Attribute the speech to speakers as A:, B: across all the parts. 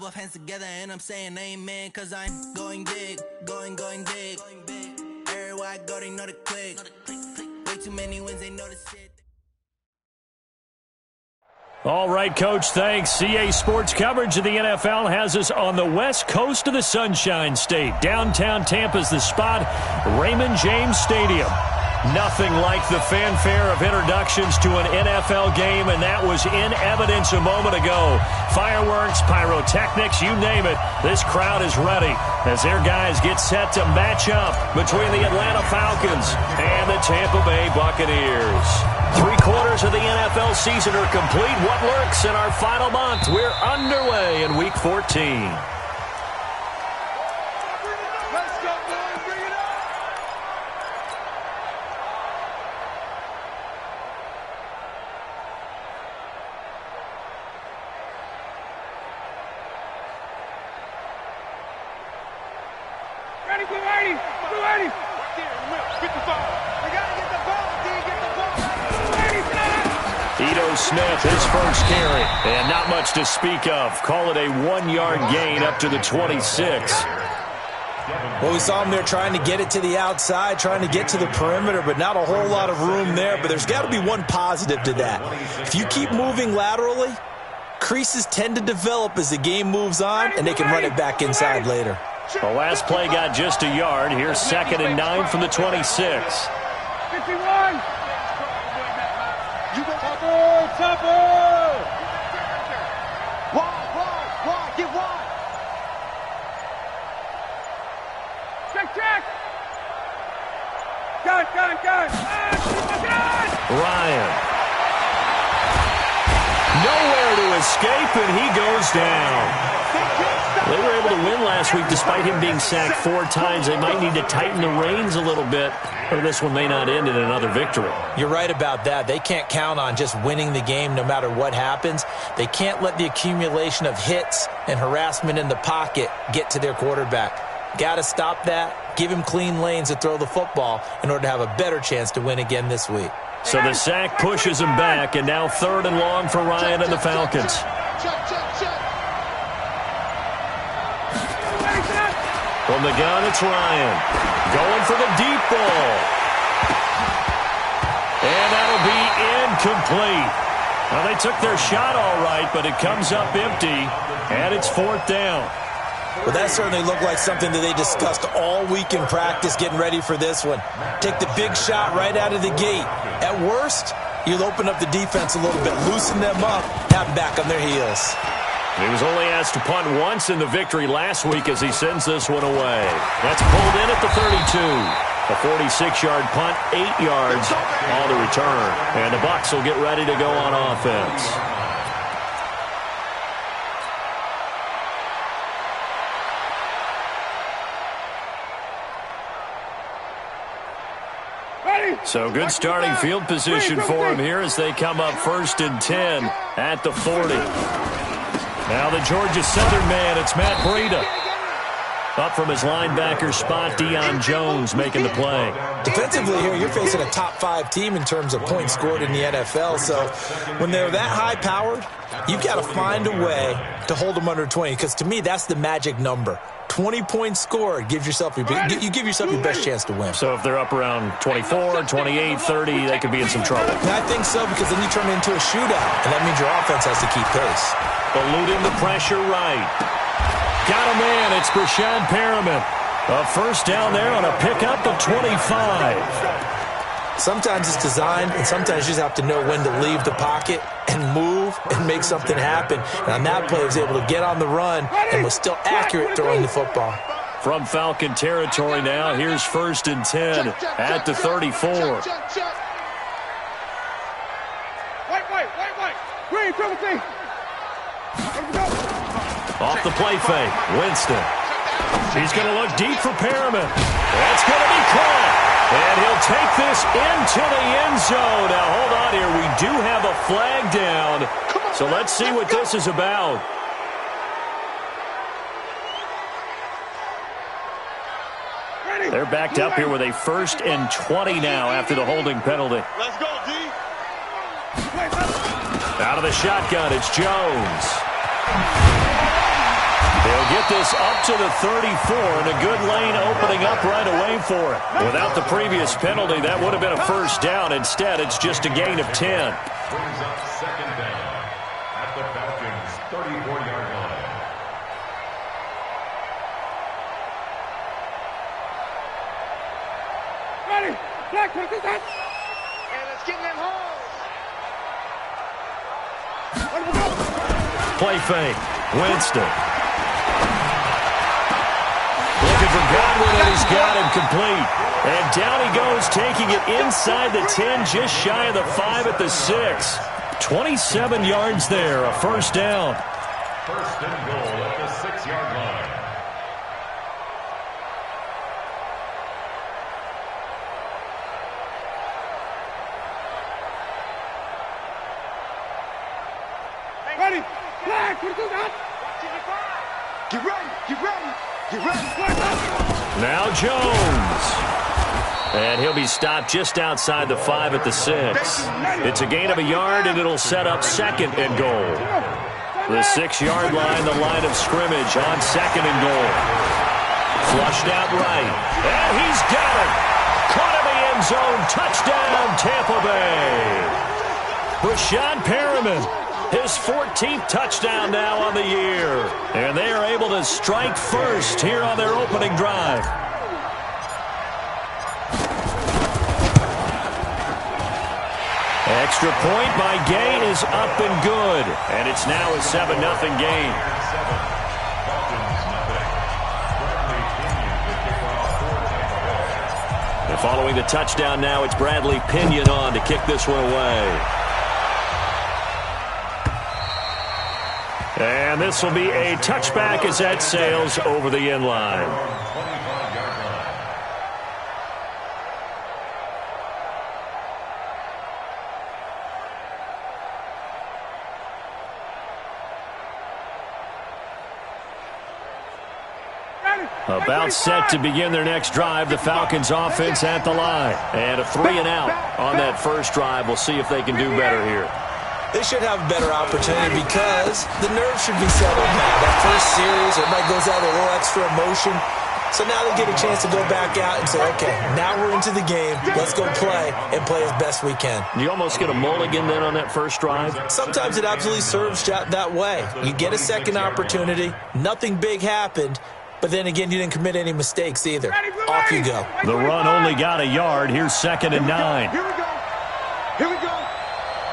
A: both hands together and I'm saying amen, cause I'm going big, going big. Everywhere I go, they know the click. Way too many wins, they know the shit.
B: All right, Coach, thanks. CA Sports coverage of the NFL has us on the west coast of the Sunshine State. Downtown Tampa's the spot, Raymond James Stadium. Nothing like the fanfare of introductions to an NFL game, and that was in evidence a moment ago. Fireworks, pyrotechnics, you name it. This crowd is ready as their guys get set to match up between the Atlanta Falcons and the Tampa Bay Buccaneers. 3/4 of the NFL season are complete. What lurks in our final month? We're underway in Week 14. Smith, his first carry, and not much to speak of. Call it a 1-yard gain up to the 26.
C: Well, we saw him there trying to get it to the outside, trying to get to the perimeter, but not a whole lot of room there. But there's got to be one positive to that. If you keep moving laterally, creases tend to develop as the game moves on, and they can run it back inside later.
B: The last play got just a yard. Here's 2nd and 9 from the 26.
D: 51. Topper! Wide, get wide. Check. Gun.
B: Ryan. Nowhere to escape, and he goes down. They were able to win last week despite him being sacked 4 times. They might need to tighten the reins a little bit, or this one may not end in another victory.
C: You're right about that. They can't count on just winning the game no matter what happens. They can't let the accumulation of hits and harassment in the pocket get to their quarterback. Got to stop that, give him clean lanes to throw the football in order to have a better chance to win again this week.
B: So the sack pushes him back, and now 3rd and long for Ryan and the Falcons. From the gun, it's Ryan. Going for the deep ball. And that'll be incomplete. Well, they took their shot all right, but it comes up empty, and it's 4th down.
C: Well, that certainly looked like something that they discussed all week in practice getting ready for this one. Take the big shot right out of the gate. At worst, you'll open up the defense a little bit, loosen them up, have them back on their heels.
B: He was only asked to punt once in the victory last week as he sends this one away. That's pulled in at the 32. A 46-yard punt, 8 yards, all to return. And the Bucs will get ready to go on offense. So good starting field position for him here as they come up 1st and 10 at the 40. Now the Georgia Southern man, it's Matt Breida. Up from his linebacker spot, Deion Jones making the play.
C: Defensively here, you're facing a top 5 team in terms of points scored in the NFL. So when they're that high-powered, you've got to find a way to hold them under 20, because to me, that's the magic number. 20 points scored, you give yourself your best chance to win.
B: So if they're up around 24, 28, 30, they could be in some trouble.
C: And I think so, because then you turn it into a shootout, and that means your offense has to keep pace.
B: Eluding the pressure right. Got a man, it's Brashad Perriman. A 1st down there on a pickup of 25.
C: Sometimes it's designed, and sometimes you just have to know when to leave the pocket and move and make something happen. And on that play, he was able to get on the run and was still accurate throwing the football.
B: From Falcon territory now, here's 1st and 10 at the 34.
D: Green, triple T.
B: Off the play fake, Winston. He's going to look deep for Perriman. That's going to be caught. And he'll take this into the end zone. Now, hold on here. We do have a flag down. So let's see what this is about. They're backed up here with a 1st and 20 now after the holding penalty.
D: Let's go, D.
B: Out of the shotgun, it's Jones. They'll get this up to the 34, and a good lane opening up right away for it. Without the previous penalty, that would have been a first down. Instead, it's just a gain of 10.
E: Brings up second down at the Falcons' 34-yard line.
D: Ready, black, put this out. And let's get in them holes.
B: Play fake. Winston. Looking for Godwin, and he's got him complete. And down he goes, taking it inside the 10, just shy of the 5 at the 6. 27 yards there, a first down.
E: First and goal at the 6-yard line.
D: Ready, black, put this out. Get ready, get ready, get ready.
B: Now Jones. And he'll be stopped just outside the 5 at the 6. It's a gain of a yard, and it'll set up second and goal. The 6-yard line, the line of scrimmage on second and goal. Flushed out right. And he's got it. Caught in the end zone. Touchdown, Tampa Bay. Rashad Perriman, his 14th touchdown now on the year. And they are able to strike first here on their opening drive. Extra point by Gay is up and good. And it's now a 7-0 game. And following the touchdown now, it's Bradley Pinion on to kick this one away. And this will be a touchback as that sails over the end line. About set to begin their next drive, the Falcons offense at the line. And a 3-and-out on that first drive. We'll see if they can do better here.
C: They should have a better opportunity because the nerves should be settled now. That first series, everybody goes out with a little extra emotion. So now they get a chance to go back out and say, okay, now we're into the game. Let's go play and play as best we can.
B: You almost get a mulligan then on that first drive?
C: Sometimes it absolutely serves that way. You get a second opportunity. Nothing big happened. But then again, you didn't commit any mistakes either. Off you go.
B: The run only got a yard. Here's 2nd and 9.
D: Here we go. Here we go.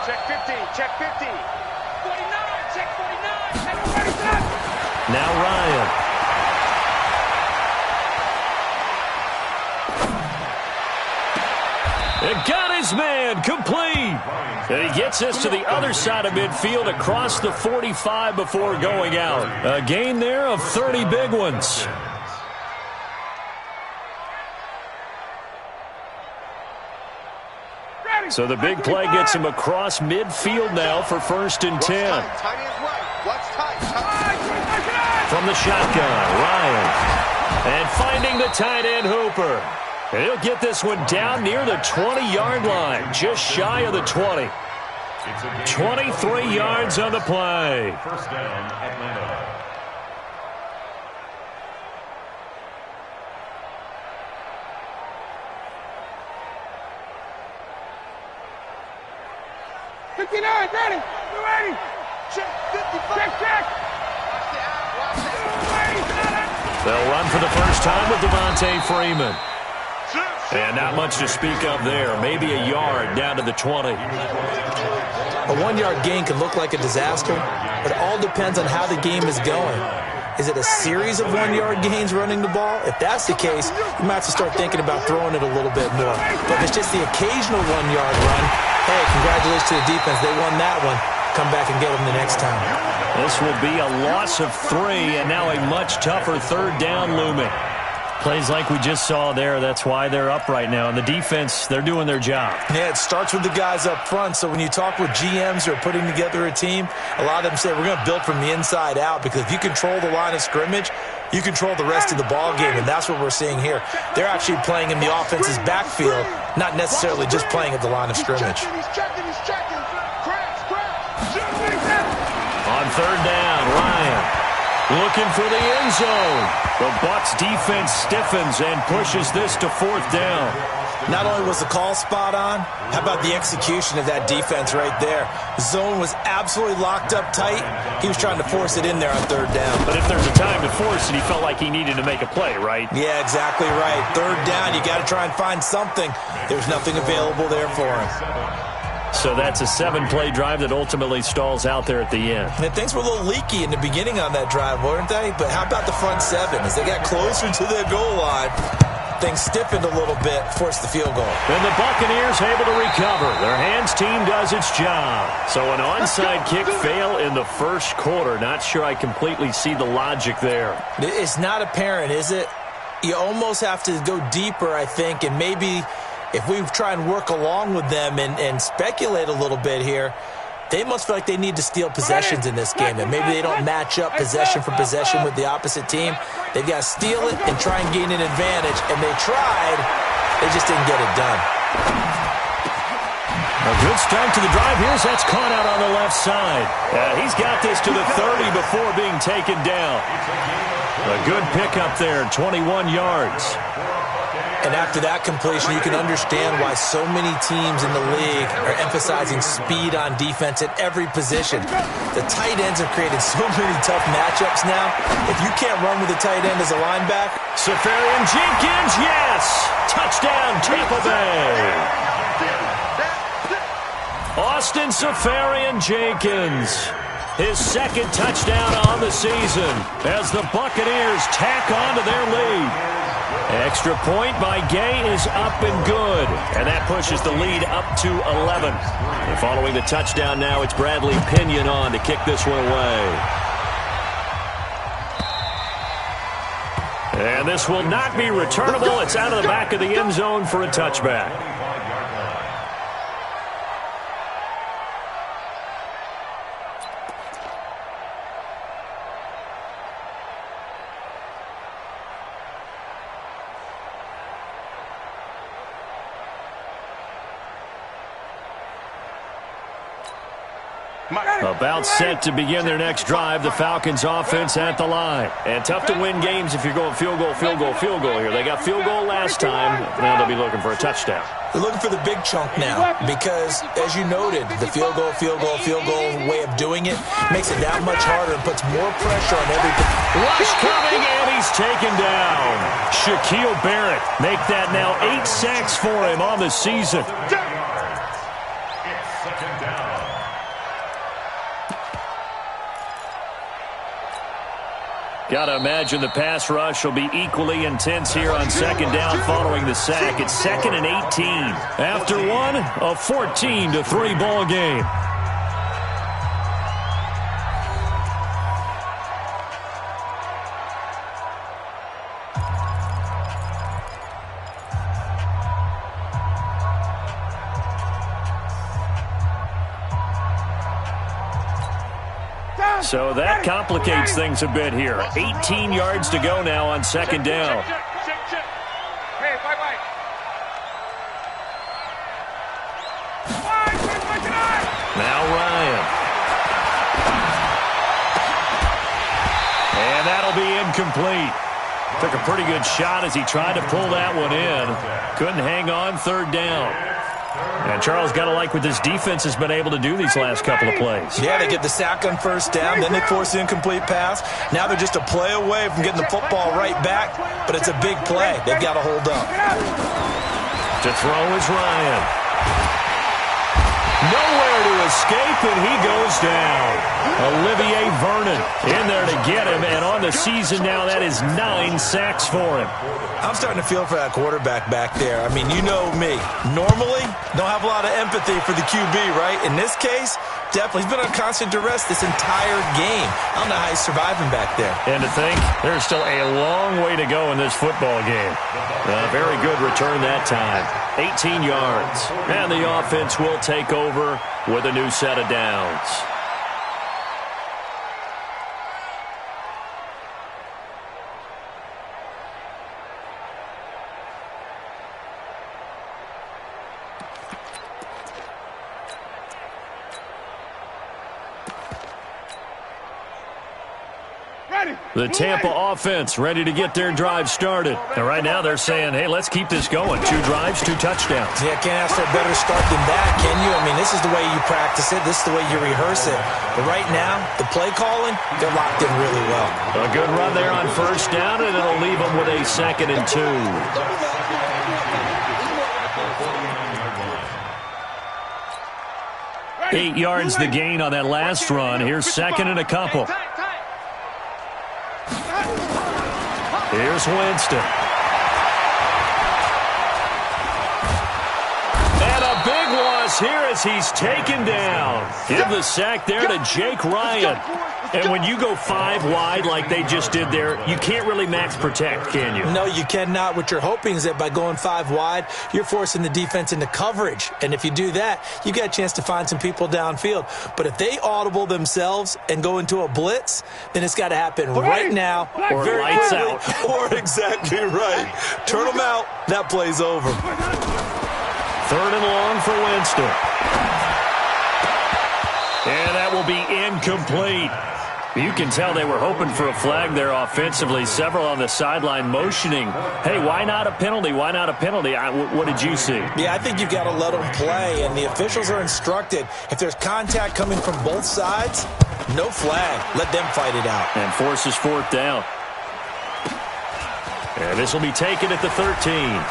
D: Check 50. Check 50. 49. Check 49. Everybody set.
B: Now Ryan. It got his man complete. And he gets this to the other side of midfield across the 45 before going out. A gain there of 30 big ones. So the big play gets him across midfield now for 1st and 10. From the shotgun, Ryan. And finding the tight end Hooper. And he'll get this one down near the 20-yard line, just shy of the 20. 23 yards on the play.
E: First down, Atlanta.
D: Ready? You ready? Check 55. Check.
B: They'll run for the first time with Devontae Freeman. And not much to speak of there. Maybe a yard down to the 20.
C: A 1-yard gain can look like a disaster, but it all depends on how the game is going. Is it a series of 1-yard gains running the ball? If that's the case, you might have to start thinking about throwing it a little bit more. But if it's just the occasional 1-yard run, hey, congratulations to the defense. They won that one. Come back and get them the next time.
B: This will be a loss of 3, and now a much tougher 3rd down looming. Plays like we just saw there. That's why they're up right now. And the defense, they're doing their job.
C: Yeah, it starts with the guys up front. So when you talk with GMs who are putting together a team, a lot of them say we're going to build from the inside out, because if you control the line of scrimmage, you control the rest of the ball game, and that's what we're seeing here. They're actually playing in the offense's backfield, not necessarily just playing at the line of scrimmage.
B: On 3rd down, Ryan. Looking for the end zone. The Bucs defense stiffens and pushes this to 4th down.
C: Not only was the call spot on, how about the execution of that defense right there? The zone was absolutely locked up tight. He was trying to force it in there on 3rd down.
B: But if there's a time to force it, he felt like he needed to make a play, right?
C: Yeah, exactly right. 3rd down, you got to try and find something. There's nothing available there for him.
B: So that's a 7-play drive that ultimately stalls out there at the end.
C: And things were a little leaky in the beginning on that drive, weren't they? But how about the front 7? As they got closer to their goal line, things stiffened a little bit, forced the field goal.
B: And the Buccaneers able to recover. Their hands team does its job. So an onside kick fail in the 1st quarter. Not sure I completely see the logic there.
C: It's not apparent, is it? You almost have to go deeper, I think, and maybe if we try and work along with them and speculate a little bit here, they must feel like they need to steal possessions in this game. That maybe they don't match up possession for possession with the opposite team. They've got to steal it and try and gain an advantage. And they tried. They just didn't get it done.
B: A good start to the drive. Here's that's caught out on the left side. He's got this to the 30 before being taken down. A good pickup there, 21 yards.
C: And after that completion, you can understand why so many teams in the league are emphasizing speed on defense at every position. The tight ends have created so many tough matchups now. If you can't run with the tight end as a linebacker.
B: Safarian Jenkins, yes! Touchdown, Tampa Bay! Austin Safarian Jenkins. His 2nd touchdown on the season as the Buccaneers tack on to their lead. Extra point by Gay is up and good, and that pushes the lead up to 11. And following the touchdown now, it's Bradley Pinion on to kick this one away. And this will not be returnable. It's out of the back of the end zone for a touchback. About set to begin their next drive, the Falcons offense at the line. And tough to win games if you're going field goal here. They got field goal last time. Now they'll be looking for a touchdown.
C: They're looking for the big chunk now because, as you noted, the field goal way of doing it makes it that much harder and puts more pressure on every.
B: Rush coming, and he's taken down. Shaquille Barrett make that now 8 sacks for him on the season. Got to imagine the pass rush will be equally intense here on 2nd down following the sack. It's 2nd and 18. After one, a 14-3 ball game. So that complicates things a bit here. 18 yards to go now on 2nd down.
D: Hey, bye-bye.
B: Now Ryan. And that'll be incomplete. Took a pretty good shot as he tried to pull that one in. Couldn't hang on 3rd down. And Charles, got to like what this defense has been able to do these last couple of plays.
C: Yeah, they get the sack on 1st down, then they force the incomplete pass. Now they're just a play away from getting the football right back, but it's a big play. They've got to hold up.
B: To throw is Ryan. Nowhere to escape, and he goes down. Olivier Vernon in there to get him, and on the season now, that is 9 sacks for him.
C: I'm starting to feel for that quarterback back there. I mean, you know me. Normally, don't have a lot of empathy for the QB, right? In this case, definitely. He's been on constant duress this entire game. I don't know how he's surviving back there.
B: And to think, there's still a long way to go in this football game. Very good return that time. 18 yards. And the offense will take over with a new set of downs. The Tampa offense ready to get their drive started. And right now they're saying, hey, let's keep this going. 2 drives, 2 touchdowns.
C: Yeah, can't ask for a better start than that, can you? I mean, this is the way you practice it. This is the way you rehearse it. But right now, the play calling, they're locked in really well.
B: A good run there on first down, and it'll leave them with a 2nd and 2. 8 yards the gain on that last run. Here's 2nd and a couple. Here's Winston. And a big loss here as he's taken down. Give the sack there to Jake Ryan. And when you go 5 wide like they just did there, you can't really max protect, can you?
C: No, you cannot. What you're hoping is that by going 5 wide, you're forcing the defense into coverage. And if you do that, you got a chance to find some people downfield. But if they audible themselves and go into a blitz, then it's got to happen right now.
B: Or lights out.
C: Or exactly right. Turn them out. That play's over.
B: 3rd and long for Winston. And that will be incomplete. You can tell they were hoping for a flag there offensively. Several on the sideline motioning, hey, why not a penalty? Why not a penalty? What did you see?
C: Yeah, I think you've got to let them play, and the officials are instructed. If there's contact coming from both sides, no flag. Let them fight it out.
B: And forces 4th down. And this will be taken at the 13.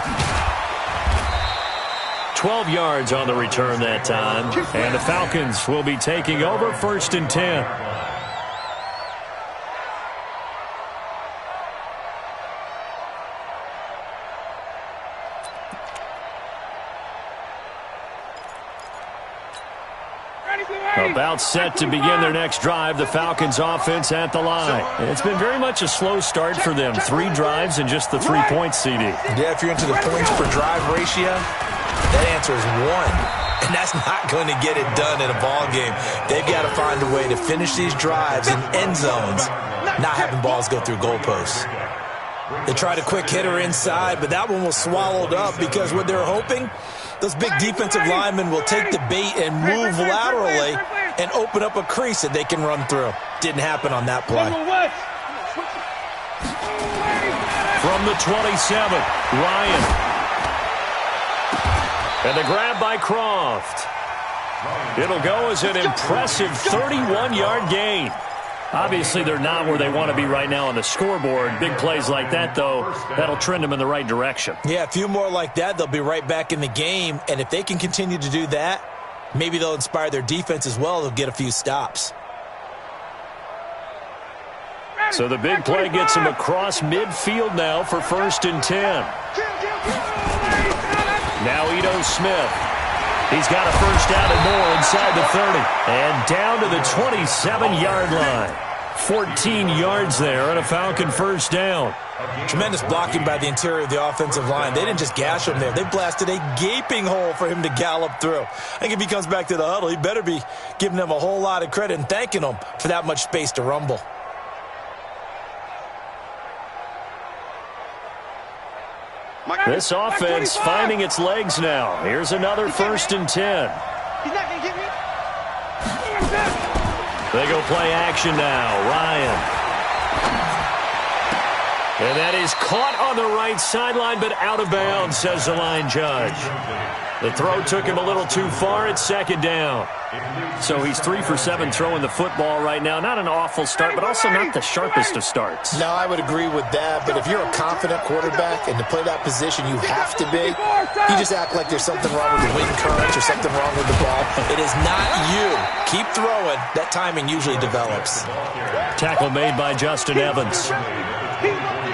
B: 12 yards on the return that time. And the Falcons will be taking over 1st and 10. About set to begin their next drive, the Falcons offense at the line. It's been very much a slow start for them. 3 drives and just the 3 points, CD.
C: Yeah, if you're into the points per drive ratio, that answer is 1. And that's not going to get it done in a ball game. They've got to find a way to finish these drives in end zones, not having balls go through goalposts. They tried a quick hitter inside, but that one was swallowed up because what they're hoping, those big defensive linemen will take the bait and move laterally and open up a crease that they can run through. Didn't happen on that play.
B: From the 27, Ryan. And the grab by Croft. It'll go as an impressive 31-yard gain. Obviously, they're not where they want to be right now on the scoreboard. Big plays like that, though, that'll trend them in the right direction.
C: Yeah, a few more like that, they'll be right back in the game. And if they can continue to do that, maybe they'll inspire their defense as well. They'll get a few stops.
B: So the big play gets him across midfield now for 1st and 10. Now Ito Smith. He's got a first down and more inside the 30. And down to the 27-yard line. 14 yards there and a Falcon first down.
C: Tremendous blocking by the interior of the offensive line. They didn't just gash him there. They blasted a gaping hole for him to gallop through. I think if he comes back to the huddle, he better be giving them a whole lot of credit and thanking them for that much space to rumble.
B: This offense finding its legs now. Here's another 1st and 10. They go play action now. Ryan. And that is caught on the right sideline, but out of bounds, says the line judge. The throw took him a little too far at 2nd down. So he's 3 for 7 throwing the football right now. Not an awful start, but also not the sharpest of starts.
C: No, I would agree with that. But if you're a confident quarterback and to play that position, you have to be. You just act like there's something wrong with the wind currents or something wrong with the ball. It is not you. Keep throwing. That timing usually develops.
B: Tackle made by Justin Evans.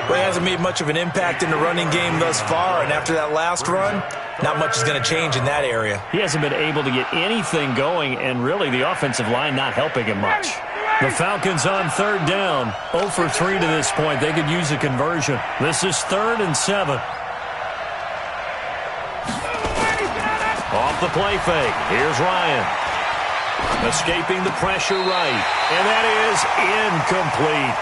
C: Well, he hasn't made much of an impact in the running game thus far, and after that last run, not much is going to change in that area.
B: He hasn't been able to get anything going, and really the offensive line not helping him much. The Falcons on 3rd down, 0 for 3 to this point. They could use a conversion. This is 3rd and 7. Off the play fake, here's Ryan. Escaping the pressure right, and that is incomplete.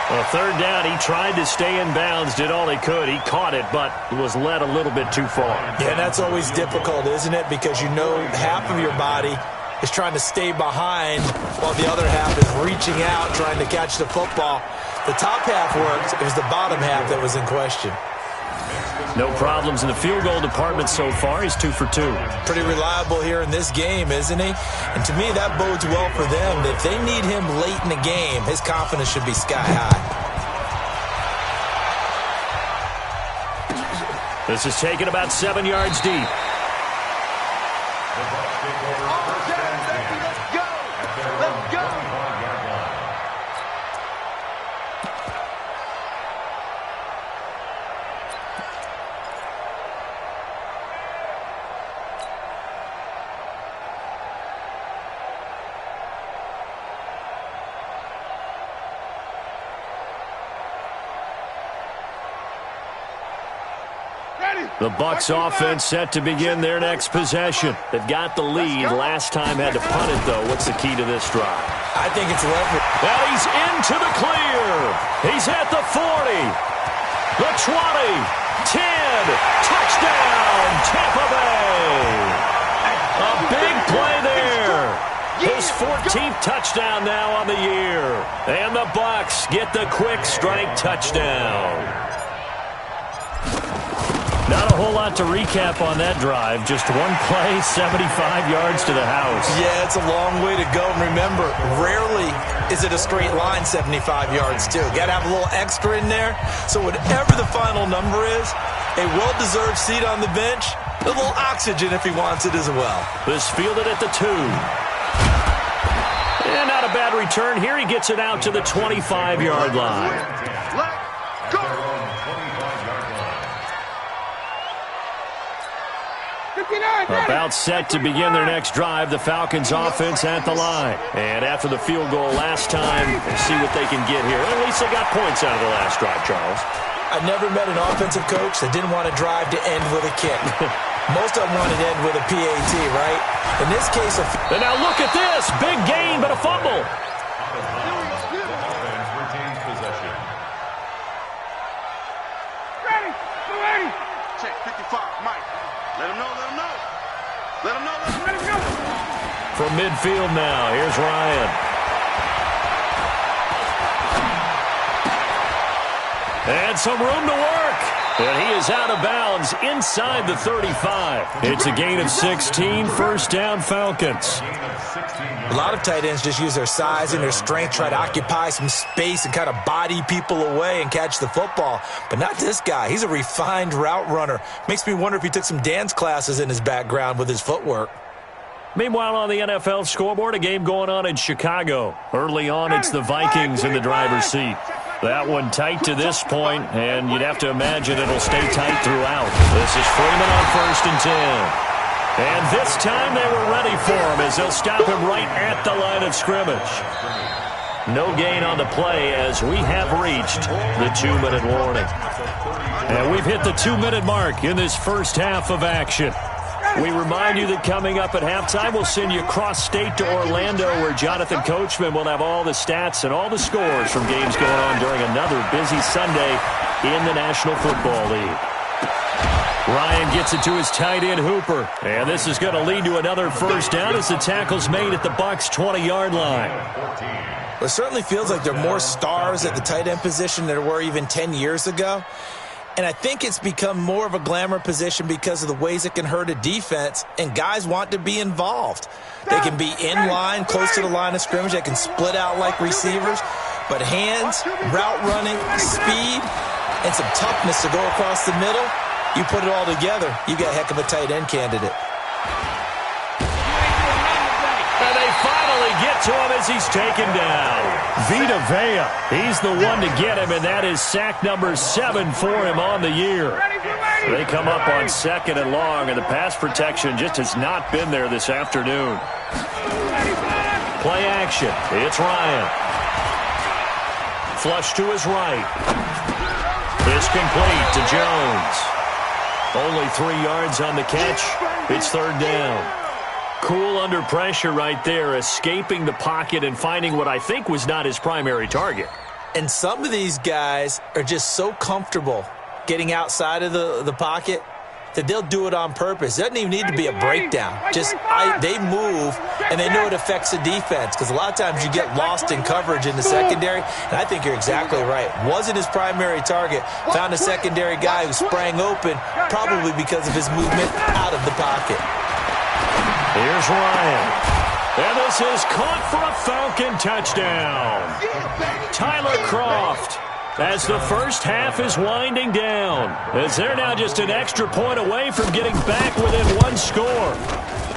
B: Well, 3rd down, he tried to stay in bounds, did all he could. He caught it, but was led a little bit too far.
C: Yeah, and that's always difficult, isn't it? Because you know half of your body is trying to stay behind while the other half is reaching out, trying to catch the football. The top half worked. It was the bottom half that was in question.
B: No problems in the field goal department so far. He's 2 for 2.
C: Pretty reliable here in this game, isn't he? And to me, that bodes well for them. If they need him late in the game, his confidence should be sky high.
B: This is taken about 7 yards deep. The Bucs offense set to begin their next possession. They've got the lead. Last time had to punt it, though. What's the key to this drive?
C: I think it's leverage.
B: Well, he's into the clear. He's at the 40, the 20, 10. Touchdown, Tampa Bay. A big play there. His 14th touchdown now on the year. And the Bucs get the quick strike touchdown. Not a whole lot to recap on that drive. Just one play, 75 yards to the house.
C: Yeah, it's a long way to go. And remember, rarely is it a straight line 75 yards, too. Got to have a little extra in there. So whatever the final number is, a well-deserved seat on the bench, a little oxygen if he wants it as well.
B: This fielded at the 2. And not a bad return here. He gets it out to the 25-yard line.
D: Let's go!
B: About set to begin their next drive. The Falcons offense at the line. And after the field goal last time, we'll see what they can get here. At least they got points out of the last drive, Charles.
C: I never met an offensive coach that didn't want to drive to end with a kick. Most of them wanted to end with a PAT, right? In this case,
B: and now look at this. Big gain, but a fumble.
E: Offense retains possession.
D: Ready! Ready! Check 55, Mike. Let him know, let him know. Let him know, let him know.
B: From midfield now, here's Ryan. And some room to work. And he is out of bounds inside the 35. It's a gain of 16, first down Falcons.
C: A lot of tight ends just use their size and their strength, try to occupy some space and kind of body people away and catch the football. But not this guy. He's a refined route runner. Makes me wonder if he took some dance classes in his background with his footwork.
B: Meanwhile, on the NFL scoreboard, a game going on in Chicago. Early on, it's the Vikings in the driver's seat. That one tight to this point, and you'd have to imagine it'll stay tight throughout. This is Freeman on 1st and 10. And this time they were ready for him as they'll stop him right at the line of scrimmage. No gain on the play as we have reached the 2-minute warning. And we've hit the 2-minute mark in this first half of action. We remind you that coming up at halftime, we'll send you cross-state to Orlando, where Jonathan Coachman will have all the stats and all the scores from games going on during another busy Sunday in the National Football League. Ryan gets it to his tight end, Hooper. And this is going to lead to another first down as the tackle's made at the Bucs' 20-yard line.
C: It certainly feels like there are more stars at the tight end position than there were even 10 years ago. And I think it's become more of a glamour position because of the ways it can hurt a defense, and guys want to be involved. They can be in line, close to the line of scrimmage. They can split out like receivers. But hands, route running, speed, and some toughness to go across the middle, you put it all together, you got a heck of a tight end candidate.
B: And they finally get to him as he's taken down. Vita Vea, he's the one to get him, and that is sack number 7 for him on the year. They come up on 2nd and long, and the pass protection just has not been there this afternoon. Play action. It's Ryan. Flush to his right. It's complete to Jones. Only 3 yards on the catch. It's 3rd down. Cool under pressure right there, escaping the pocket and finding what I think was not his primary target.
C: And some of these guys are just so comfortable getting outside of the pocket, that they'll do it on purpose. It doesn't even need to be a breakdown. Just they move, and they know it affects the defense because a lot of times you get lost in coverage in the secondary, and I think you're exactly right. Wasn't his primary target. Found a secondary guy who sprang open, probably because of his movement out of the pocket.
B: Here's Ryan. And this is caught for a Falcon touchdown. Tyler Kroft, as the first half is winding down, as they're now just an extra point away from getting back within one score.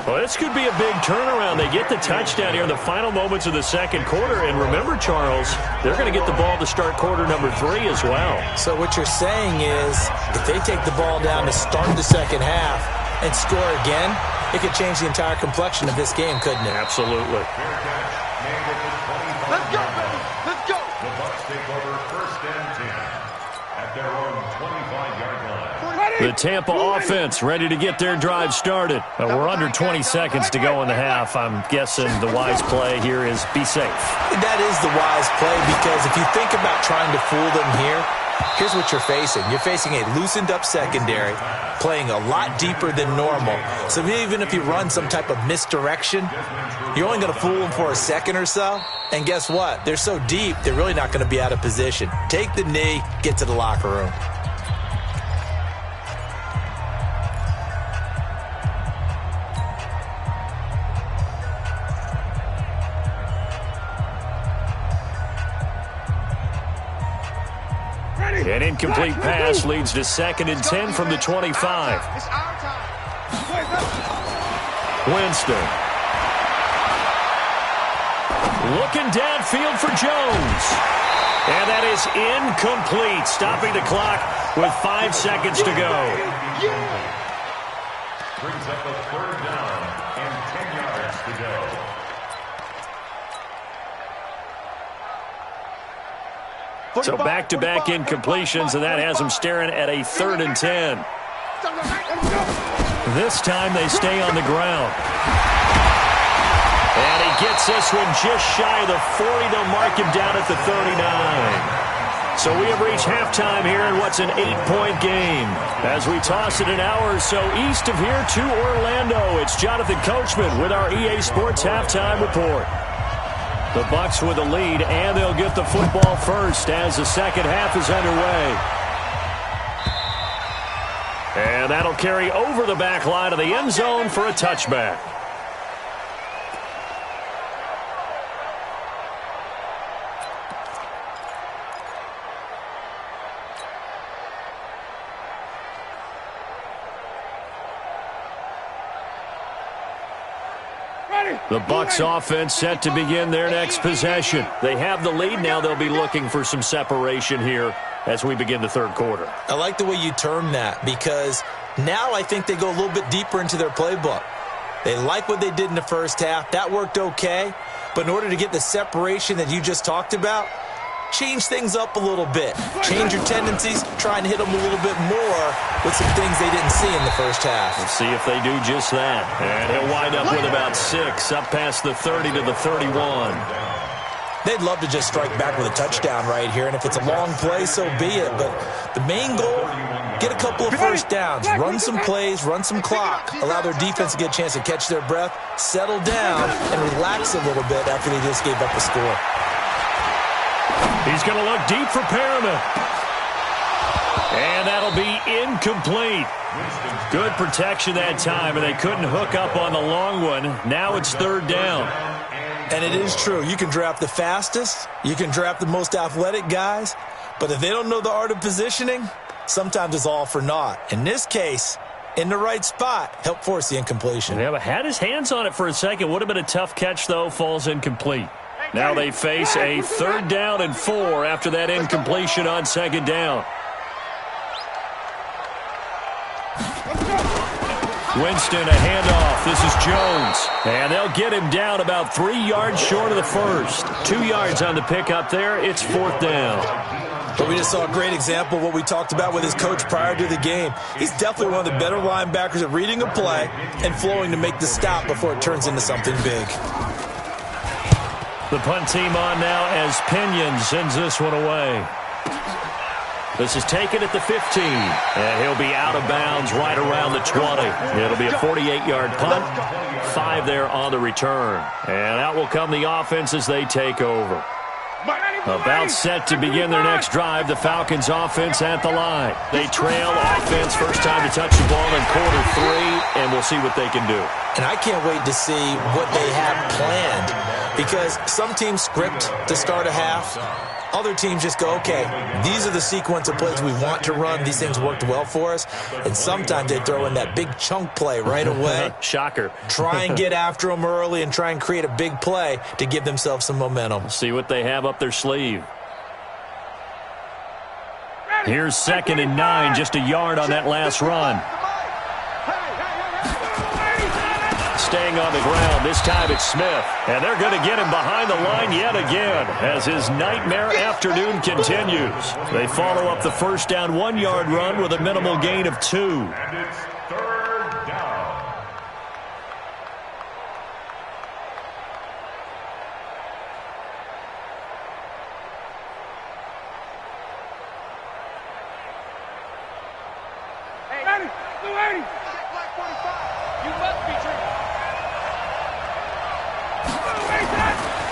B: Well, this could be a big turnaround. They get the touchdown here in the final moments of the second quarter. And remember, Charles, they're going to get the ball to start quarter number 3 as well.
C: So what you're saying is if they take the ball down to start the second half and score again, it could change the entire complexion of this game, couldn't it?
B: Absolutely.
D: Let's go, baby. Let's go.
E: The Bucs take over first and 10 at their own 25-yard line.
B: The Tampa offense ready to get their drive started. We're under 20 seconds to go in the half. I'm guessing the wise play here is be safe.
C: That is the wise play because if you think about trying to fool them here, here's what you're facing. You're facing a loosened-up secondary, playing a lot deeper than normal. So even if you run some type of misdirection, you're only going to fool them for a second or so. And guess what? They're so deep, they're really not going to be out of position. Take the knee, get to the locker room.
B: An incomplete pass leads to 2nd and 10 from the 25.
D: It's our time.
B: Winston. Looking downfield for Jones. And that is incomplete, stopping the clock with 5 seconds to go.
E: Brings up a third down and 10 yards to go.
B: So back-to-back incompletions, and that has them staring at a 3rd and 10. This time they stay on the ground. And he gets this one just shy of the 40. They'll mark him down at the 39. So we have reached halftime here in what's an 8-point game. As we toss it an hour or so east of here to Orlando, it's Jonathan Coachman with our EA Sports Halftime Report. The Bucs with the lead, and they'll get the football first as the second half is underway. And that'll carry over the back line of the end zone for a touchback. The Bucs offense set to begin their next possession. They have the lead. Now they'll be looking for some separation here as we begin the third quarter.
C: I like the way you term that because now I think they go a little bit deeper into their playbook. They like what they did in the first half. That worked okay. But in order to get the separation that you just talked about, change things up a little bit. Change your tendencies, try and hit them a little bit more with some things they didn't see in the first half.
B: Let's see if they do just that. And he'll wind up with about 6, up past the 30 to the 31.
C: They'd love to just strike back with a touchdown right here, and if it's a long play, so be it. But the main goal, get a couple of first downs, run some plays, run some clock, allow their defense to get a chance to catch their breath, settle down, and relax a little bit after they just gave up a score.
B: He's going to look deep for Perriman. And that'll be incomplete. Good protection that time, and they couldn't hook up on the long one. Now it's 3rd down.
C: And it is true. You can draft the fastest. You can draft the most athletic guys. But if they don't know the art of positioning, sometimes it's all for naught. In this case, in the right spot, help force the incompletion.
B: Yeah, but had his hands on it for a second. Would have been a tough catch, though. Falls incomplete. Now they face a 3rd down and 4 after that incompletion on 2nd down. Winston, a handoff. This is Jones. And they'll get him down about 3 yards short of the first. 2 yards on the pickup there. It's 4th down.
C: But we just saw a great example of what we talked about with his coach prior to the game. He's definitely one of the better linebackers at reading a play and flowing to make the stop before it turns into something big.
B: The punt team on now as Pinion sends this one away. This is taken at the 15, and he'll be out of bounds right around the 20. It'll be a 48-yard punt, 5 there on the return. And out will come the offense as they take over. About set to begin their next drive, the Falcons offense at the line. They trail offense, first time to touch the ball in quarter 3, and we'll see what they can do.
C: And I can't wait to see what they have planned, because some teams script to start a half. Other teams just go, okay, these are the sequence of plays we want to run. These things worked well for us. And sometimes they throw in that big chunk play right away.
B: Shocker.
C: Try and get after them early and try and create a big play to give themselves some momentum.
B: See what they have up their sleeve. Here's 2nd and 9, just a yard on that last run. Staying on the ground, this time it's Smith. And they're going to get him behind the line yet again as his nightmare afternoon continues. They follow up the first down 1-yard run with a minimal gain of 2.
E: And it's 3rd down.
D: Hey, Blue 80. Black 45. You must be dreaming.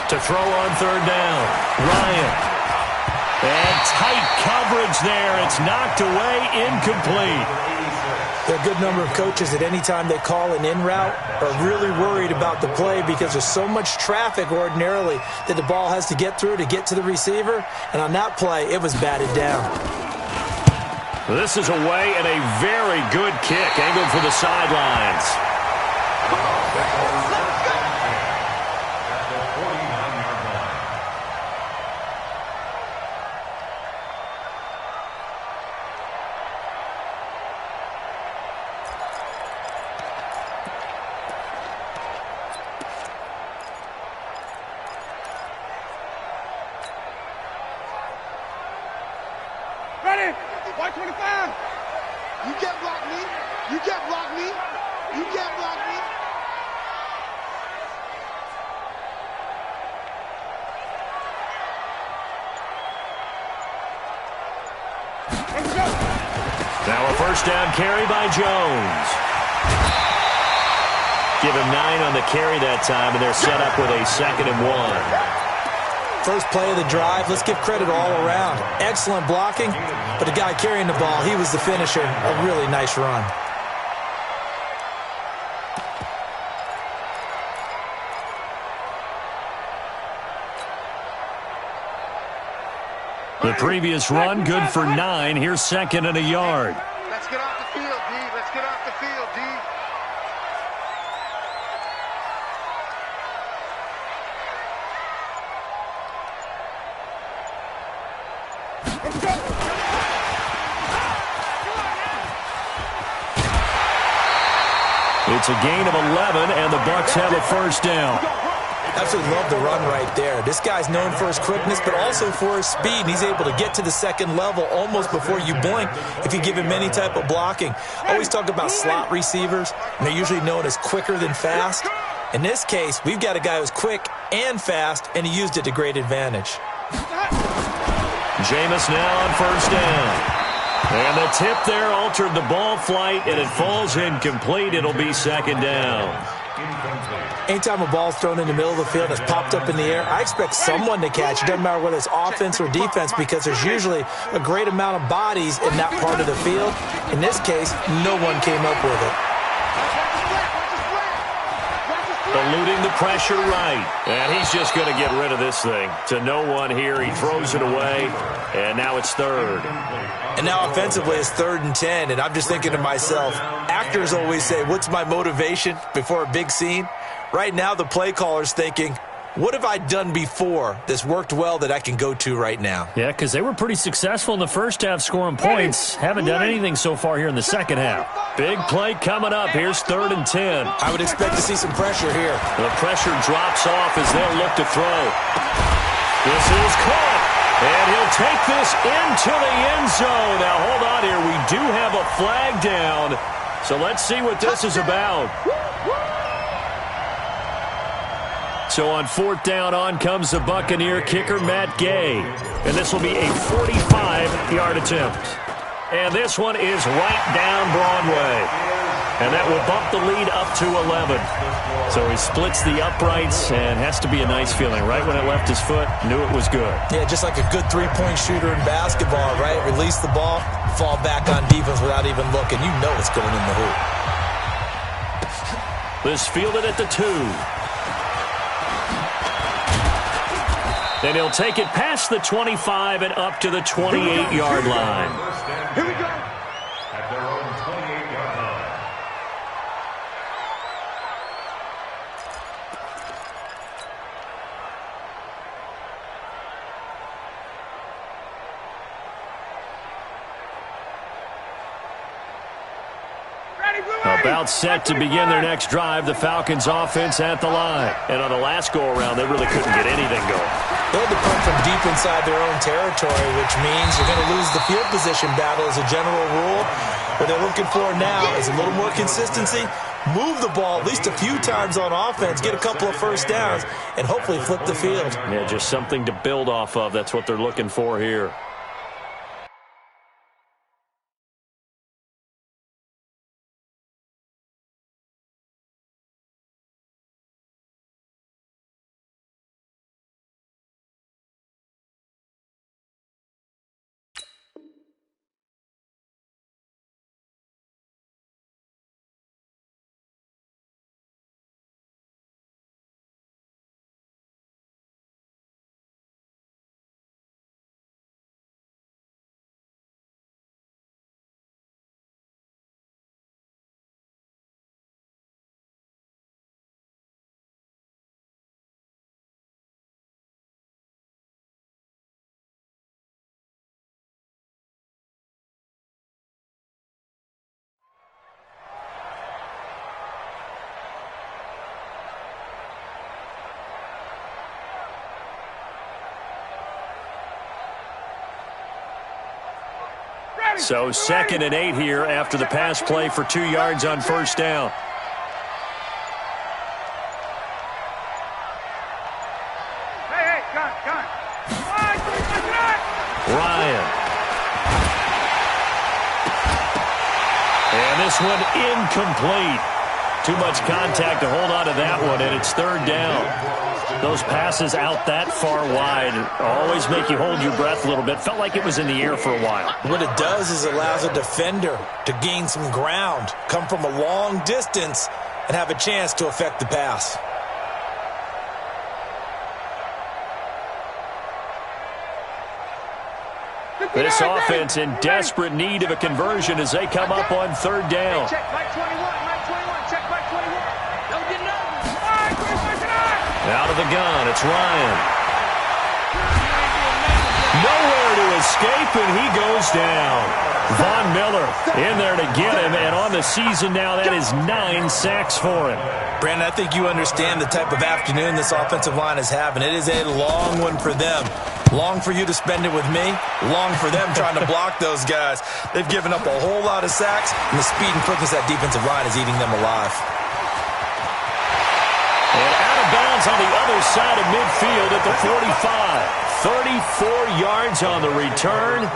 B: To throw on 3rd down, Ryan. And tight coverage there. It's knocked away, incomplete.
C: There are a good number of coaches at any time they call an in route are really worried about the play because there's so much traffic ordinarily that the ball has to get through to get to the receiver. And on that play, it was batted down.
B: This is away and a very good kick angled for the sidelines.
D: Ready? 125. You can't block me. You can't block me. You can't block me. Let's go.
B: Now a first down carry by Jones. Give him 9 on the carry that time, and they're set up with a 2nd and 1.
C: First play of the drive, let's give credit all around. Excellent blocking, but the guy carrying the ball, he was the finisher. A really nice run.
B: The previous run, good for 9. Here's 2nd and a yard.
D: Let's get off the field, D. Let's get off the field, D.
B: It's a gain of 11, and the Bucs have a first down.
C: Absolutely love the run right there. This guy's known for his quickness, but also for his speed. He's able to get to the 2nd level almost before you blink if you give him any type of blocking. Always talk about slot receivers, and they're usually known as quicker than fast. In this case, we've got a guy who's quick and fast, and he used it to great advantage.
B: Jameis now on first down. And the tip there altered the ball flight, and it falls incomplete. It'll be 2nd down.
C: Anytime a ball's thrown in the middle of the field that's popped up in the air, I expect someone to catch. It doesn't matter whether it's offense or defense because there's usually a great amount of bodies in that part of the field. In this case, no one came up with it.
B: Eluding the pressure right. And he's just going to get rid of this thing. To no one here. He throws it away. And now it's 3rd.
C: And now offensively it's 3rd and 10. And I'm just thinking to myself, actors always say, what's my motivation before a big scene? Right now the play caller's thinking, what have I done before that's worked well that I can go to right now?
B: Yeah, because they were pretty successful in the first half scoring points. Haven't done anything so far here in the second half. Big play coming up. Here's 3rd and 10.
C: I would expect to see some pressure here.
B: The pressure drops off as they'll look to throw. This is caught. And he'll take this into the end zone. Now, hold on here. We do have a flag down. So let's see what this is about. So on 4th down, on comes the Buccaneer kicker, Matt Gay. And this will be a 45-yard attempt. And this one is right down Broadway. And that will bump the lead up to 11. So he splits the uprights, and has to be a nice feeling. Right when it left his foot, knew it was good.
C: Yeah, just like a good three-point shooter in basketball, right? Release the ball, fall back on defense without even looking. You know it's going in the hoop.
B: This fielded at the 2. Then he'll take it past the 25 and up to the 28-yard line.
D: Here we go.
E: At their own 28-yard line.
B: About set to begin their next drive, the Falcons offense at the line. And on the last go-around, they really couldn't get anything going.
C: They had to punt from deep inside their own territory, which means you're going to lose the field position battle as a general rule. What they're looking for now is a little more consistency, move the ball at least a few times on offense, get a couple of first downs, and hopefully flip the field.
B: Yeah, just something to build off of. That's what they're looking for here. So 2nd and 8 here after the pass play for 2 yards on 1st down.
D: Hey, gun.
B: Ryan. And this one incomplete. Too much contact to hold on to that one, and it's 3rd down. Those passes out that far wide always make you hold your breath a little bit. Felt like it was in the air for a while.
C: What it does is allows a defender to gain some ground, come from a long distance, and have a chance to affect the pass.
B: This offense in desperate need of a conversion as they come up on 3rd down.
D: Check back 21, check back 21. Don't get it over.
B: Out of the gun, it's Ryan. Nowhere to escape, and he goes down. Von Miller in there to get him, and on the season now, that is 9 sacks for him.
C: Brandon, I think you understand the type of afternoon this offensive line is having. It is a long one for them. Long for you to spend it with me. Long for them trying to block those guys. They've given up a whole lot of sacks, and the speed and quickness of that defensive line is eating them alive.
B: And out of bounds on the other side of midfield at the 45. 34 yards on the return.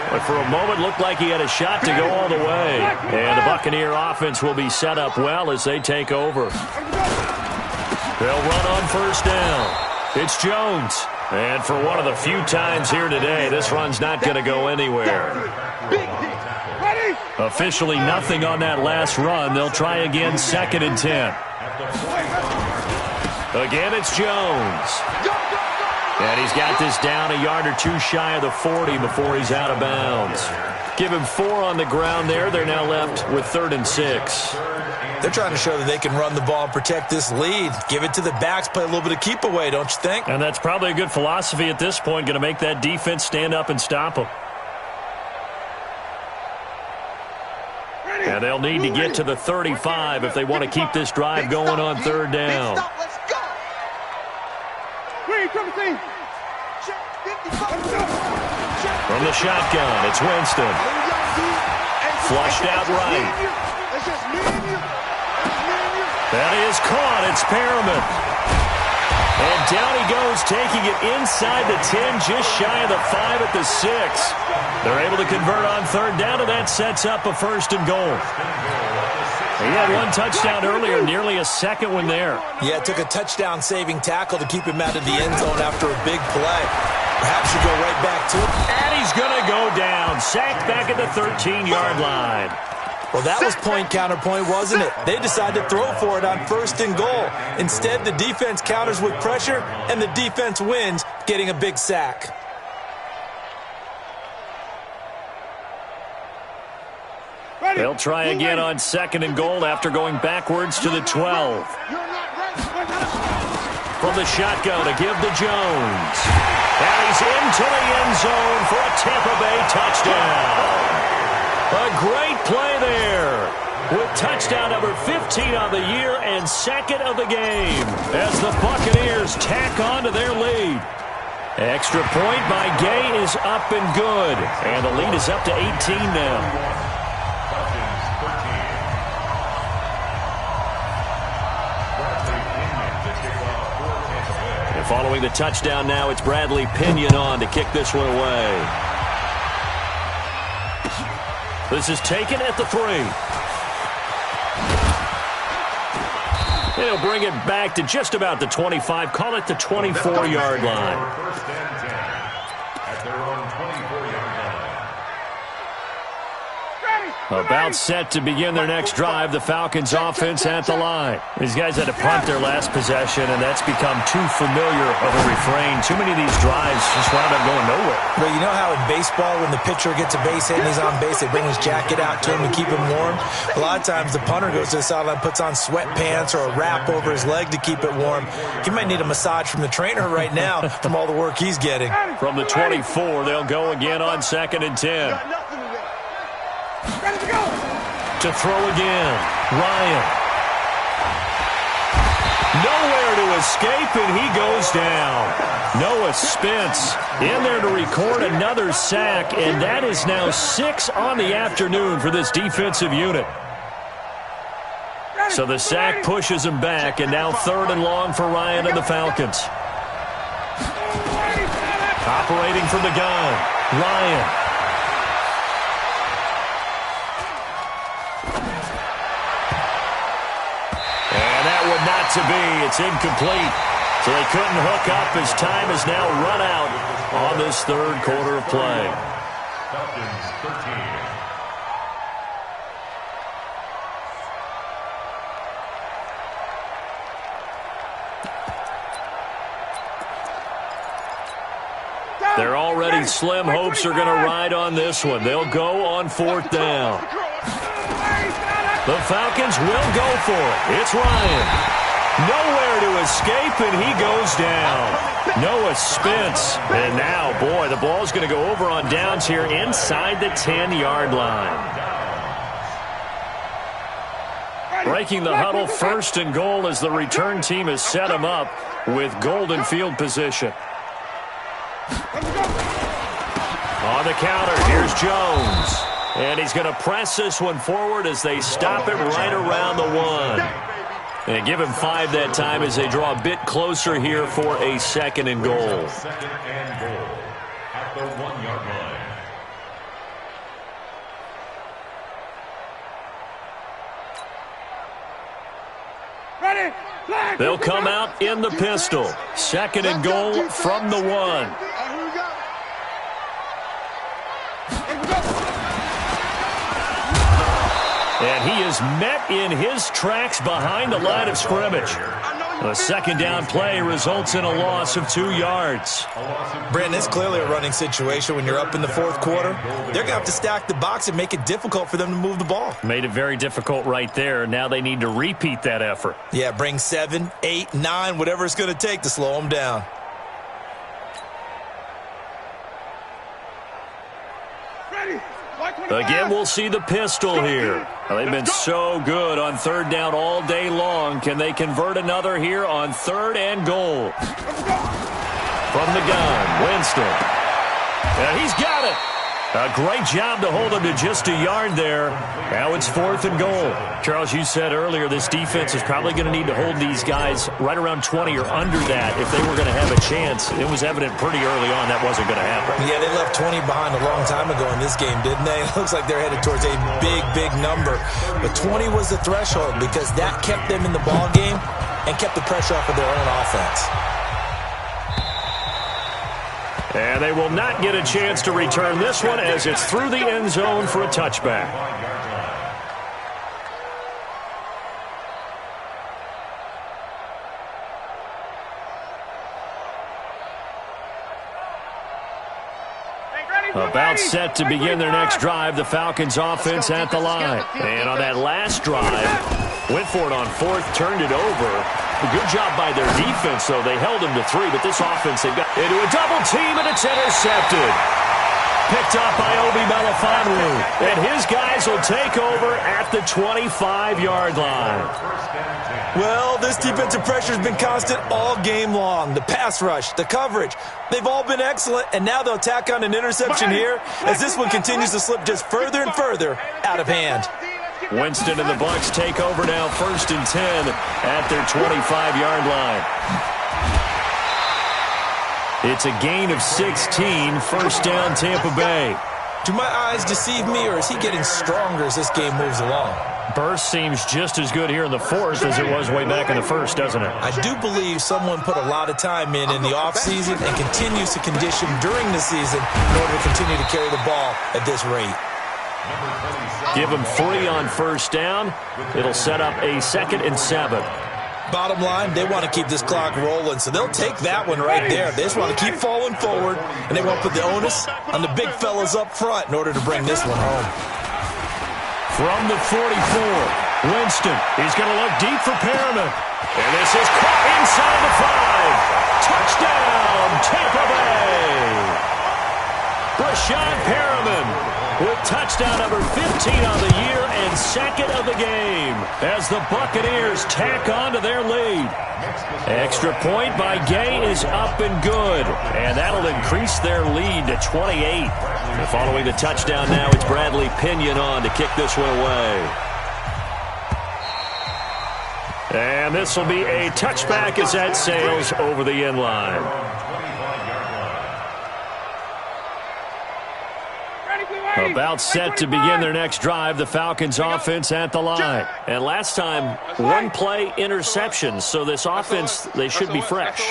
B: But for a moment, looked like he had a shot to go all the way. And the Buccaneer offense will be set up well as they take over. They'll run on 1st down. It's Jones. And for one of the few times here today, this run's not going to go anywhere. Officially nothing on that last run. They'll try again, 2nd and 10. Again, it's Jones. And he's got this down a yard or two shy of the 40 before he's out of bounds. Give him 4 on the ground there. They're now left with 3rd and 6.
C: They're trying to show that they can run the ball and protect this lead. Give it to the backs, play a little bit of keep away, don't you think?
B: And that's probably a good philosophy at this point, going to make that defense stand up and stop them. And they'll need to get to the 35 if they want to keep this drive going on 3rd down. From the shotgun, it's Winston. Flushed out right. That is caught. It's Perriman. And down he goes, taking it inside the 10, just shy of the 5 at the 6. They're able to convert on third down, and that sets up a first and goal. He had one touchdown earlier, nearly a second one there.
C: Yeah, it took a touchdown-saving tackle to keep him out of the end zone after a big play. Perhaps you go right back to it.
B: And he's going to go down. Sacked back at the 13-yard line.
C: Well, that was point-counterpoint, wasn't it? They decided to throw for it on first and goal. Instead, the defense counters with pressure, and the defense wins, getting a big sack.
B: They'll try again on second and goal after going backwards to the 12. From the shotgun to give to Jones. And he's into the end zone for a Tampa Bay touchdown. A great play there with touchdown number 15 on the year and second of the game as the Buccaneers tack on to their lead. Extra point by Gay is up and good. And the lead is up to 18 now. Following the touchdown now, it's Bradley Pinion on to kick this one away. This is taken at the 3. He'll bring it back to just about the 25. Call it the 24-yard line.
E: First and 10 at their own 24-yard line.
B: About set to begin their next drive, the Falcons offense at the line. These guys had to punt their last possession, and that's become too familiar of a refrain. Too many of these drives just wound up going nowhere.
C: Well, you know how in baseball, when the pitcher gets a base hit and he's on base, they bring his jacket out to him to keep him warm? A lot of times the punter goes to the sideline, puts on sweatpants or a wrap over his leg to keep it warm. He might need a massage from the trainer right now from all the work he's getting.
B: From the 24, they'll go again on second and 10. To throw again, Ryan. Nowhere to escape, and he goes down. Noah Spence in there to record another sack, and that is now 6 on the afternoon for this defensive unit. So the sack pushes him back, and now third and long for Ryan and the Falcons. Operating from the gun, Ryan. Not to be. It's incomplete. So they couldn't hook up as time has now run out on this third quarter of play.
E: Falcons 13.
B: Their already slim hopes are going to ride on this one. They'll go on fourth down. The Falcons will go for it. It's Ryan. Nowhere to escape, and he goes down. Noah Spence. And now, boy, the ball's going to go over on downs here inside the 10-yard line. Breaking the huddle, first and goal as the return team has set him up with golden field position. On the counter, here's Jones. And he's going to press this one forward as they stop it right around the 1. And give him 5 that time as they draw a bit closer here for a second and goal.
E: Second and goal at the 1-yard line.
B: They'll come out in the pistol. Second and goal from the 1. And he is met in his tracks behind the line of scrimmage. A second down play results in a loss of 2 yards.
C: Brandon, it's clearly a running situation when you're up in the fourth quarter. They're going to have to stack the box and make it difficult for them to move the ball.
B: Made it very difficult right there. Now they need to repeat that effort.
C: Yeah, bring 7, 8, 9, whatever it's going to take to slow them down.
B: Again, we'll see the pistol here. Well, they've been so good on third down all day long. Can they convert another here on third and goal? From the gun, Winston. And he's got it. A great job to hold them to just a yard there. Now it's 4th and goal. Charles, you said earlier this defense is probably going to need to hold these guys right around 20 or under that if they were going to have a chance. It was evident pretty early on that wasn't going to happen.
C: Yeah, they left 20 behind a long time ago in this game, didn't they? It looks like they're headed towards a big, big number. But 20 was the threshold because that kept them in the ball game and kept the pressure off of their own offense.
B: And they will not get a chance to return this one as it's through the end zone for a touchback. About set to begin their next drive, the Falcons offense at the line. And on that last drive, went for it on 4th, turned it over. A good job by their defense, though. They held him to 3, but this offense, they got into a double team, and it's intercepted. Picked up by Obi Melifonwu. And his guys will take over at the 25-yard line.
C: Well, this defensive pressure has been constant all game long. The pass rush, the coverage, they've all been excellent, and now they'll tack on an interception here as this one continues to slip just further and further out of hand.
B: Winston and the Bucs take over now, 1st and 10 at their 25-yard line. It's a gain of 16, 1st down Tampa Bay.
C: Do my eyes deceive me, or is he getting stronger as this game moves along?
B: Burst seems just as good here in the 4th as it was way back in the 1st, doesn't it?
C: I do believe someone put a lot of time in the offseason and continues to condition during the season in order to continue to carry the ball at this rate.
B: Give them 3 on 1st down. It'll set up a 2nd and 7.
C: Bottom line, they want to keep this clock rolling, so they'll take that one right there. They just want to keep falling forward, and they want to put the onus on the big fellas up front in order to bring this one home.
B: From the 44, Winston. He's going to look deep for Perriman. And this is caught inside the 5. Touchdown, Tampa Bay. Brashad Perriman with touchdown number 15 on the year and 2nd of the game as the Buccaneers tack on to their lead. Extra point by Gay is up and good, and that'll increase their lead to 28. And following the touchdown now, it's Bradley Pinion on to kick this one away. And this will be a touchback as that sails over the end line. About set to begin their next drive, the Falcons offense at the line. And last time, 1-play interception, so this offense, they should be fresh.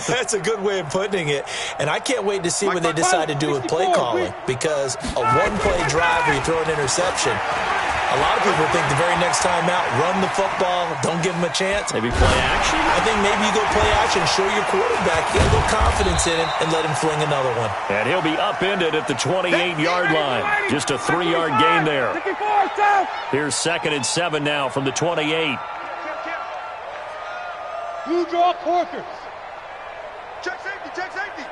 C: That's a good way of putting it. And I can't wait to see what they decide to do with play calling, because a 1-play drive where you throw an interception, a lot of people think the very next time out, run the football, don't give them a chance.
B: Maybe play action?
C: I think maybe you go play action, show your quarterback, get a little confidence in him, and let him fling another one.
B: And he'll be upended at the 28-yard line. Just a 3-yard gain there. Here's 2nd and 7 now from the 28.
D: You draw quarters. Check safety, check safety.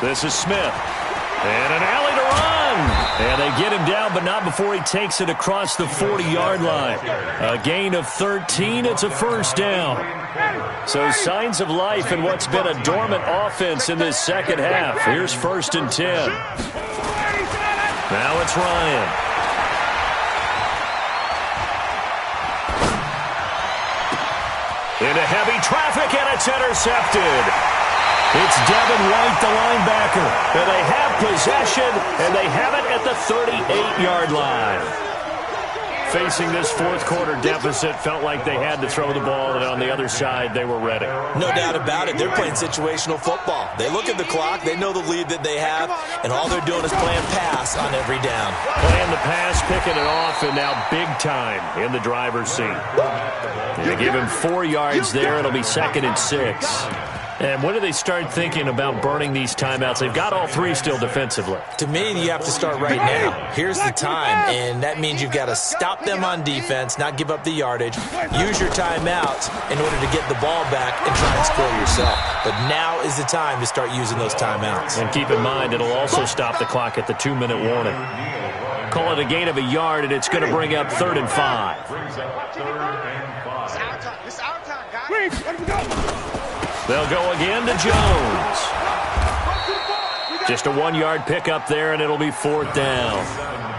B: This is Smith. And an alley to run. And they get him down, but not before he takes it across the 40-yard line. A gain of 13. It's a 1st down. So signs of life in what's been a dormant offense in this second half. Here's 1st and 10. Now it's Ryan. Into heavy traffic, and it's intercepted. It's Devin White, the linebacker. And they have possession, and they have it at the 38-yard line. Facing this 4th quarter deficit, felt like they had to throw the ball, and on the other side, they were ready.
C: No doubt about it. They're playing situational football. They look at the clock, they know the lead that they have, and all they're doing is playing pass on every down.
B: Playing the pass, picking it off, and now big time in the driver's seat. They give him 4 yards there. It'll be 2nd and 6. And when do they start thinking about burning these timeouts? They've got all 3 still defensively.
C: To me, you have to start right now. Here's the time, and that means you've got to stop them on defense, not give up the yardage, use your timeouts in order to get the ball back and try and score yourself. But now is the time to start using those timeouts.
B: And keep in mind, it'll also stop the clock at the 2-minute warning. call it a gain of a yard, and it's going to bring up 3rd and 5.
E: Brings up 3rd and 5.
D: This is our time, guys. Let me go.
B: They'll go again to Jones. Just a 1-yard pickup there, and it'll be 4th down.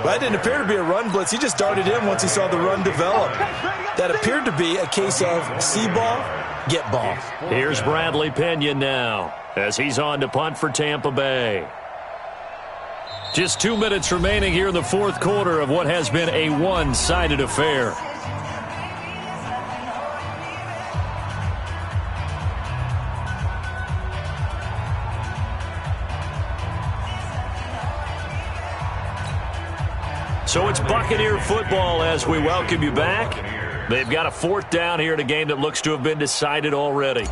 C: That didn't appear to be a run blitz. He just darted in once he saw the run develop. That appeared to be a case of see ball, get ball.
B: Here's Bradley Pinion now as he's on to punt for Tampa Bay. Just 2 minutes remaining here in the 4th quarter of what has been a one-sided affair. So it's Buccaneer football as we welcome you back. They've got a 4th down here in a game that looks to have been decided already.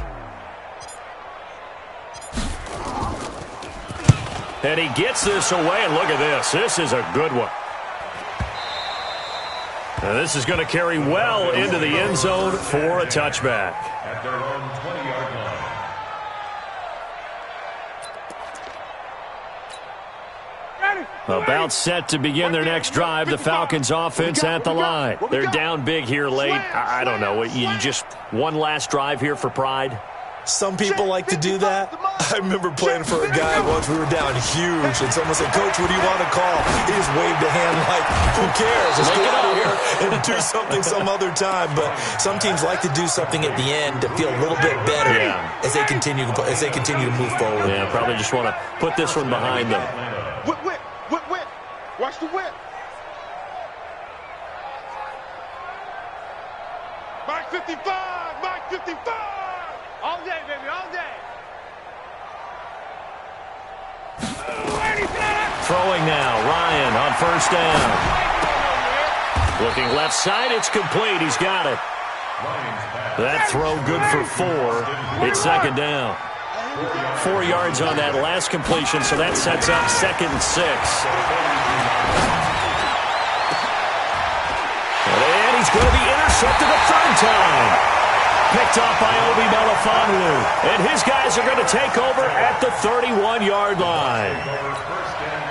B: And he gets this away, and look at this. This is a good one. And this is going to carry well into the end zone for a touchback.
E: At their own 20-yard line.
B: About set to begin their next drive. The Falcons offense at the line. They're down big here late. I don't know. You just one last drive here for pride?
C: Some people like to do that. I remember playing for a guy once. We were down huge, and someone said, "Coach, what do you want to call?" He just waved a hand like, who cares? Just get out of here and do something some other time. But some teams like to do something at the end to feel a little bit better as they continue to move forward.
B: Yeah, probably just want to put this one behind them.
D: Whip. Watch the whip. Mark 55. All day, baby, all day.
B: Throwing now, Ryan on 1st down. Looking left side, it's complete. He's got it. That throw good for 4. It's 2nd down. 4 yards on that last completion, so that sets up 2nd and 6. And he's going to be intercepted a 3rd time. Picked off by Obi Melifonwu. And his guys are going to take over at the 31-yard line.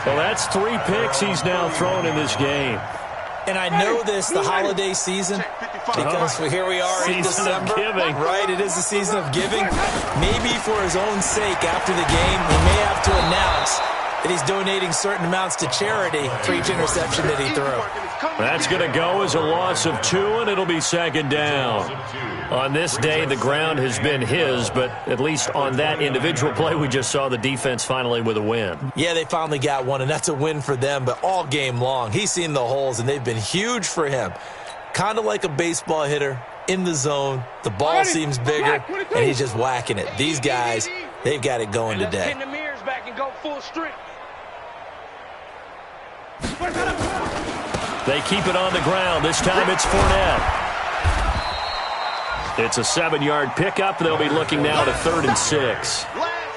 B: Well, that's 3 picks he's now thrown in this game.
C: And I know this, the holiday season, because here we are in December. Right, it is the season of giving. Maybe for his own sake, after the game, he may have to announce that he's donating certain amounts to charity for each interception that he threw.
B: That's going to go as a loss of 2, and it'll be 2nd down. On this day, the ground has been his, but at least on that individual play, we just saw the defense finally with a win.
C: Yeah, they finally got one, and that's a win for them, but all game long, he's seen the holes, and they've been huge for him. Kind of like a baseball hitter in the zone. The ball seems bigger, and he's just whacking it. These guys, they've got it going today.
D: Pin the mirrors back and go full strength.
B: They keep it on the ground. This time it's Fournette. It's a 7-yard pickup. They'll be looking now to 3rd and 6.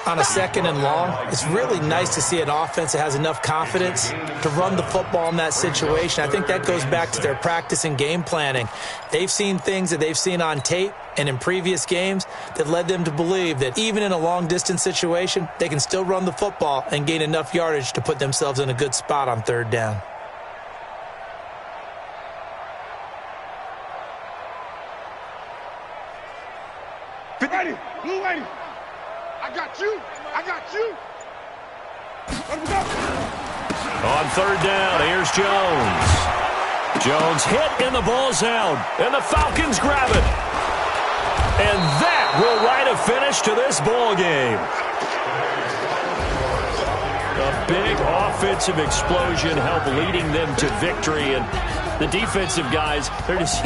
C: On a 2nd and long, it's really nice to see an offense that has enough confidence to run the football in that situation. I think that goes back to their practice and game planning. They've seen things that they've seen on tape and in previous games that led them to believe that even in a long-distance situation, they can still run the football and gain enough yardage to put themselves in a good spot on 3rd down.
D: Blue lady. I got you. Let me go.
B: On 3rd down, here's Jones. Jones hit and the ball's out, and the Falcons grab it. And that will write a finish to this ball game. A big offensive explosion helped leading them to victory, and the defensive guys, they're just